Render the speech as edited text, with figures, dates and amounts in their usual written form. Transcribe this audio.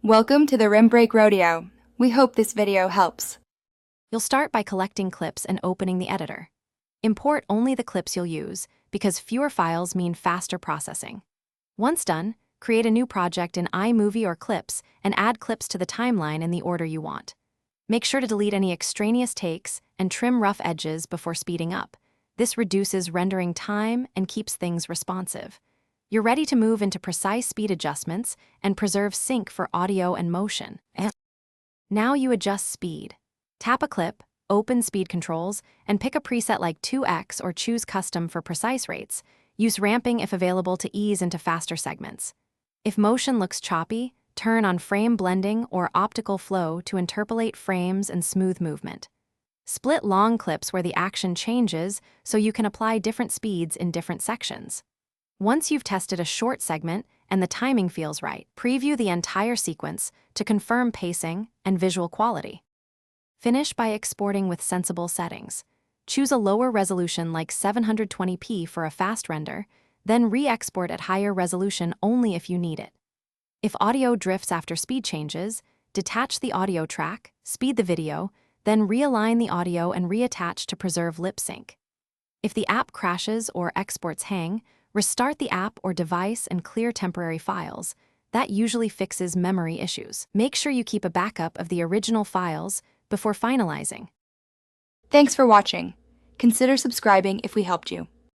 Welcome to the Rim Break Rodeo. We hope this video helps. You'll start by collecting clips and opening the editor. Import only the clips you'll use, because fewer files mean faster processing. Once done, create a new project in iMovie or Clips and add clips to the timeline in the order you want. Make sure to delete any extraneous takes and trim rough edges before speeding up. This reduces rendering time and keeps things responsive. You're ready to move into precise speed adjustments and preserve sync for audio and motion. Now you adjust speed. Tap a clip, open speed controls, and pick a preset like 2x or choose custom for precise rates. Use ramping if available to ease into faster segments. If motion looks choppy, turn on frame blending or optical flow to interpolate frames and smooth movement. Split long clips where the action changes so you can apply different speeds in different sections. Once you've tested a short segment and the timing feels right, preview the entire sequence to confirm pacing and visual quality. Finish by exporting with sensible settings. Choose a lower resolution like 720p for a fast render, then re-export at higher resolution only if you need it. If audio drifts after speed changes, detach the audio track, speed the video, then realign the audio and reattach to preserve lip sync. If the app crashes or exports hang, restart the app or device and clear temporary files. That usually fixes memory issues. Make sure you keep a backup of the original files before finalizing. Thanks for watching. Consider subscribing if we helped you.